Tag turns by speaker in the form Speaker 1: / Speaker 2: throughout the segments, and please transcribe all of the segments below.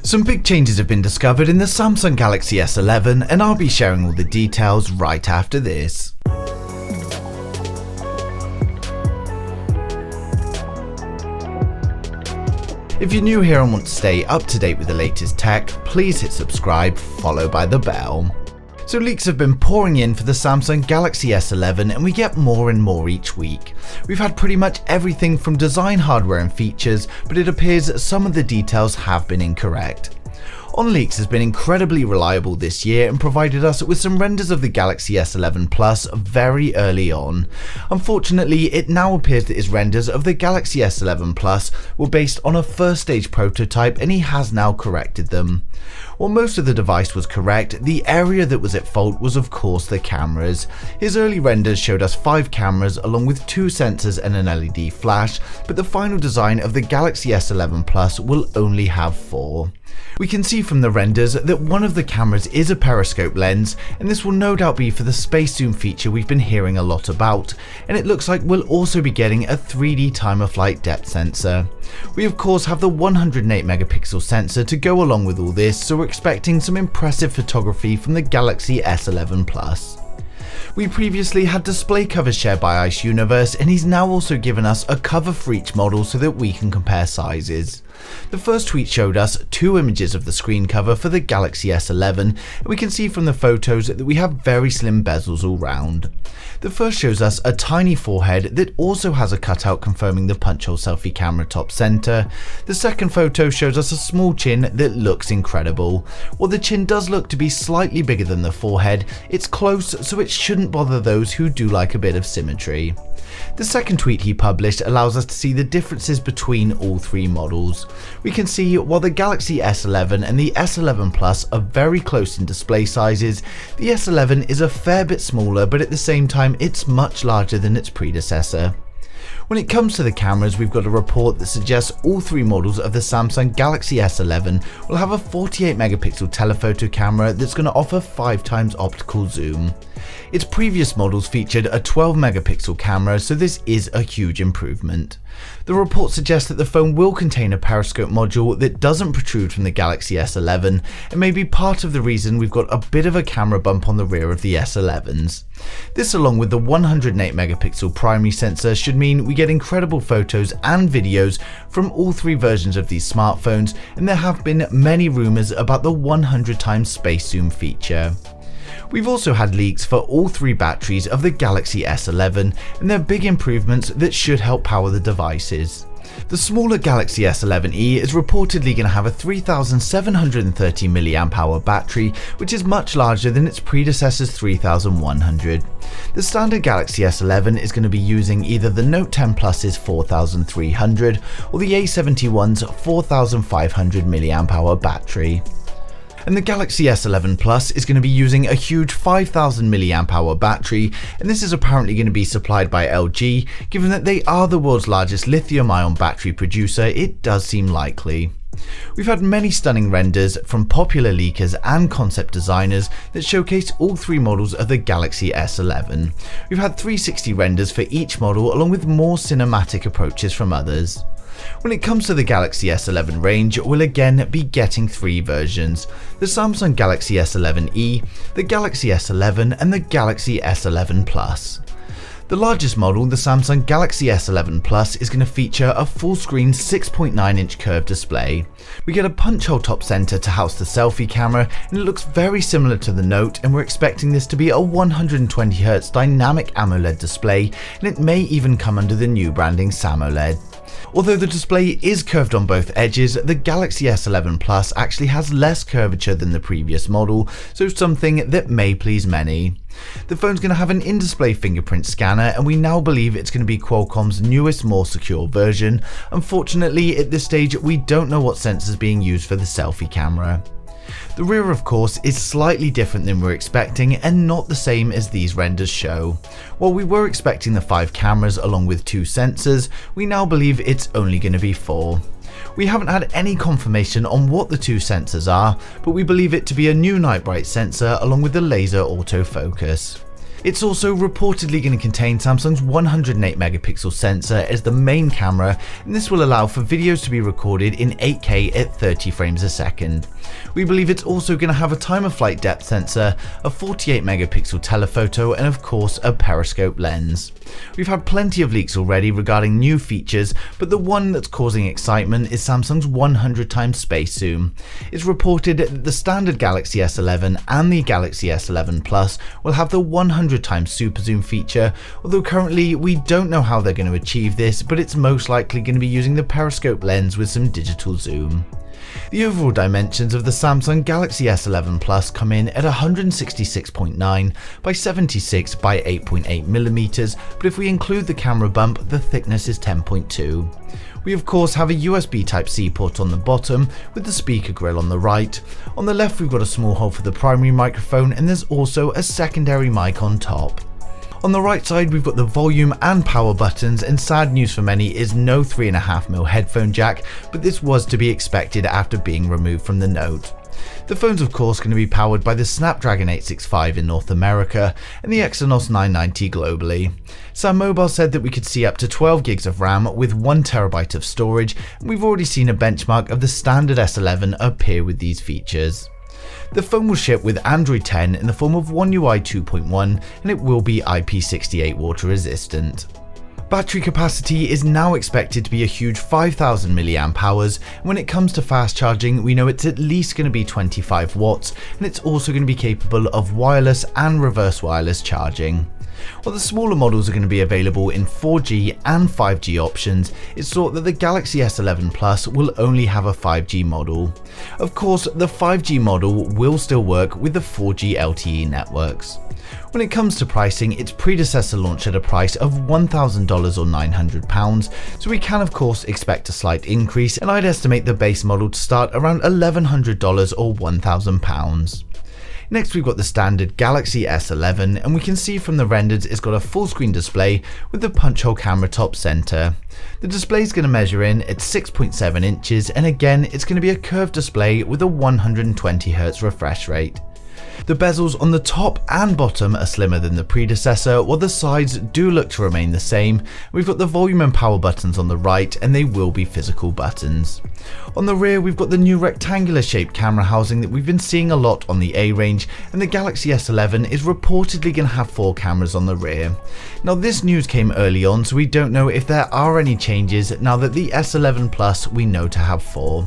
Speaker 1: Some big changes have been discovered in the Samsung Galaxy S11 and I'll be sharing all the details right after this. If you're new here and want to stay up to date with the latest tech, please hit subscribe followed by the bell. So leaks have been pouring in for the Samsung Galaxy S11 and we get more and more each week. We've had pretty much everything from design, hardware and features, but it appears some of the details have been incorrect. OnLeaks has been incredibly reliable this year and provided us with some renders of the Galaxy S11 Plus very early on. Unfortunately, it now appears that his renders of the Galaxy S11 Plus were based on a first stage prototype and he has now corrected them. While most of the device was correct, the area that was at fault was of course the cameras. His early renders showed us 5 cameras along with 2 sensors and an LED flash, but the final design of the Galaxy S11 Plus will only have 4. We can see from the renders that one of the cameras is a periscope lens, and this will no doubt be for the space zoom feature we've been hearing a lot about, and it looks like we'll also be getting a 3D time of flight depth sensor. We of course have the 108 megapixel sensor to go along with all this, so we're expecting some impressive photography from the Galaxy S11 Plus. We previously had display covers shared by Ice Universe and he's now also given us a cover for each model so that we can compare sizes. The first tweet showed us 2 images of the screen cover for the Galaxy S11 and we can see from the photos that we have very slim bezels all round. The first shows us a tiny forehead that also has a cutout confirming the punch hole selfie camera top center. The second photo shows us a small chin that looks incredible. While the chin does look to be slightly bigger than the forehead, it's close so it shouldn't bother those who do like a bit of symmetry. The second tweet he published allows us to see the differences between all 3 models. We can see while the Galaxy S11 and the S11 Plus are very close in display sizes, the S11 is a fair bit smaller, but at the same time it's much larger than its predecessor. When it comes to the cameras, we've got a report that suggests all 3 models of the Samsung Galaxy S11 will have a 48 megapixel telephoto camera that's going to offer 5 times optical zoom. Its previous models featured a 12 megapixel camera, so this is a huge improvement. The report suggests that the phone will contain a periscope module that doesn't protrude from the Galaxy S11 and may be part of the reason we've got a bit of a camera bump on the rear of the S11s. This along with the 108 megapixel primary sensor should mean we get incredible photos and videos from all 3 versions of these smartphones, and there have been many rumours about the 100 times space zoom feature. We've also had leaks for all 3 batteries of the Galaxy S11 and they're big improvements that should help power the devices. The smaller Galaxy S11e is reportedly going to have a 3730 mAh battery, which is much larger than its predecessor's 3100. The standard Galaxy S11 is going to be using either the Note 10 Plus's 4300 or the A71's 4500 mAh battery. And the Galaxy S11 Plus is going to be using a huge 5000 mAh battery, and this is apparently going to be supplied by LG. Given that they are the world's largest lithium-ion battery producer, it does seem likely. We've had many stunning renders from popular leakers and concept designers that showcase all 3 models of the Galaxy S11. We've had 360 renders for each model along with more cinematic approaches from others. When it comes to the Galaxy S11 range, we'll again be getting 3 versions: the Samsung Galaxy S11e, the Galaxy S11 and the Galaxy S11 Plus. The largest model, the Samsung Galaxy S11 Plus, is going to feature a full-screen 6.9-inch curved display. We get a punch hole top center to house the selfie camera, and it looks very similar to the Note, and we're expecting this to be a 120Hz dynamic AMOLED display, and it may even come under the new branding SAMOLED. Although the display is curved on both edges, the Galaxy S11 Plus actually has less curvature than the previous model, so something that may please many. The phone's going to have an in-display fingerprint scanner, and we now believe it's going to be Qualcomm's newest, more secure version. Unfortunately, at this stage, we don't know what sensor is being used for the selfie camera. The rear, of course, is slightly different than we're expecting and not the same as these renders show. While we were expecting the 5 cameras along with 2 sensors, we now believe it's only going to be 4. We haven't had any confirmation on what the 2 sensors are, but we believe it to be a new night bright sensor along with the laser autofocus. It's also reportedly going to contain Samsung's 108 megapixel sensor as the main camera, and this will allow for videos to be recorded in 8K at 30 frames a second. We believe it's also going to have a time of flight depth sensor, a 48 megapixel telephoto, and of course a periscope lens. We've had plenty of leaks already regarding new features, but the one that's causing excitement is Samsung's 100x space zoom. It's reported that the standard Galaxy S11 and the Galaxy S11 Plus will have the 100x super zoom feature, although currently we don't know how they're going to achieve this, but it's most likely going to be using the periscope lens with some digital zoom. The overall dimensions of the Samsung Galaxy S11 Plus come in at 166.9 by 76 by 8.8mm, but if we include the camera bump, the thickness is 10.2. We of course have a USB Type-C port on the bottom with the speaker grill on the right. On the left we've got a small hole for the primary microphone, and there's also a secondary mic on top. On the right side we've got the volume and power buttons, and sad news for many is no 3.5mm headphone jack, but this was to be expected after being removed from the Note. The phone's of course going to be powered by the Snapdragon 865 in North America and the Exynos 990 globally. Sam Mobile said that we could see up to 12 gigs of RAM with 1TB of storage, and we've already seen a benchmark of the standard S11 appear with these features. The phone will ship with Android 10 in the form of One UI 2.1, and it will be IP68 water resistant. Battery capacity is now expected to be a huge 5000 mAh, and when it comes to fast charging we know it's at least going to be 25 watts, and it's also going to be capable of wireless and reverse wireless charging. While the smaller models are going to be available in 4G and 5G options, it's thought that the Galaxy S11 Plus will only have a 5G model. Of course, the 5G model will still work with the 4G LTE networks. When it comes to pricing, its predecessor launched at a price of $1,000 or £900, so we can of course expect a slight increase, and I'd estimate the base model to start around $1,100 or £1,000. Next we've got the standard Galaxy S11, and we can see from the renders it's got a full screen display with the punch hole camera top center. The display is going to measure in at 6.7 inches, and again it's going to be a curved display with a 120Hz refresh rate. The bezels on the top and bottom are slimmer than the predecessor, while the sides do look to remain the same. We've got the volume and power buttons on the right, and they will be physical buttons. On the rear we've got the new rectangular shaped camera housing that we've been seeing a lot on the A range, and the Galaxy S11 is reportedly going to have 4 cameras on the rear. Now this news came early on, so we don't know if there are any changes now that the S11 Plus we know to have 4.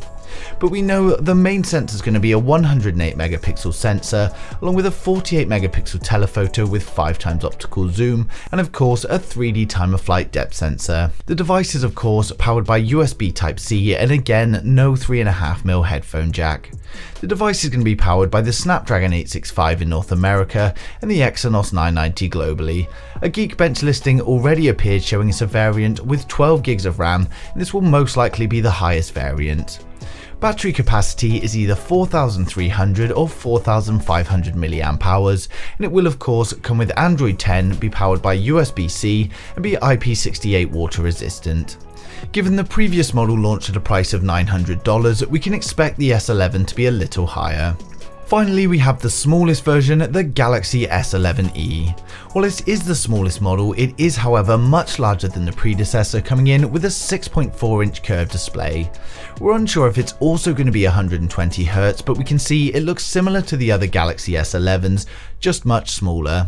Speaker 1: But we know the main sensor is going to be a 108 megapixel sensor, along with a 48 megapixel telephoto with 5x optical zoom, and of course a 3D time of flight depth sensor. The device is of course powered by USB Type-C, and again no 3.5mm headphone jack. The device is going to be powered by the Snapdragon 865 in North America and the Exynos 990 globally. A Geekbench listing already appeared showing us a variant with 12 gigs of RAM, and this will most likely be the highest variant. Battery capacity is either 4300 or 4500 mAh, and it will of course come with Android 10, be powered by USB-C, and be IP68 water resistant. Given the previous model launched at a price of $900, we can expect the S11 to be a little higher. Finally, we have the smallest version, the Galaxy S11e. While this is the smallest model, it is however much larger than the predecessor, coming in with a 6.4-inch curved display. We're unsure if it's also going to be 120Hz, but we can see it looks similar to the other Galaxy S11s, just much smaller.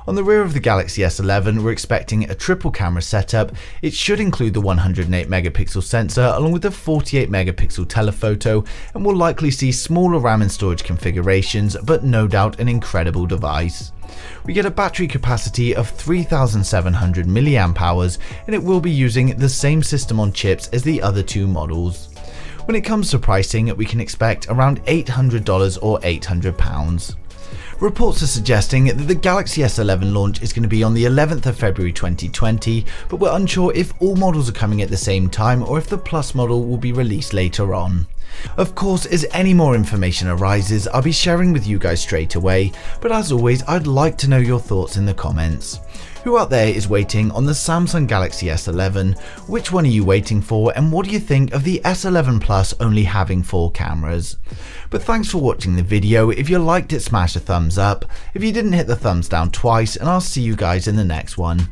Speaker 1: On the rear of the Galaxy S11, we're expecting a triple camera setup. It should include the 108 megapixel sensor along with the 48 megapixel telephoto, and we'll likely see smaller RAM and storage configurations, but no doubt an incredible device. We get a battery capacity of 3700 mAh, and it will be using the same system on chips as the other two models. When it comes to pricing, we can expect around $800 or £800. Reports are suggesting that the Galaxy S11 launch is going to be on the 11th of February 2020, but we're unsure if all models are coming at the same time or if the Plus model will be released later on. Of course, as any more information arises, I'll be sharing with you guys straight away, but as always, I'd like to know your thoughts in the comments. Who out there is waiting on the Samsung Galaxy S11? Which one are you waiting for, and what do you think of the S11 Plus only having 4 cameras? But thanks for watching the video. If you liked it, smash a thumbs up. If you didn't, hit the thumbs down twice, and I'll see you guys in the next one.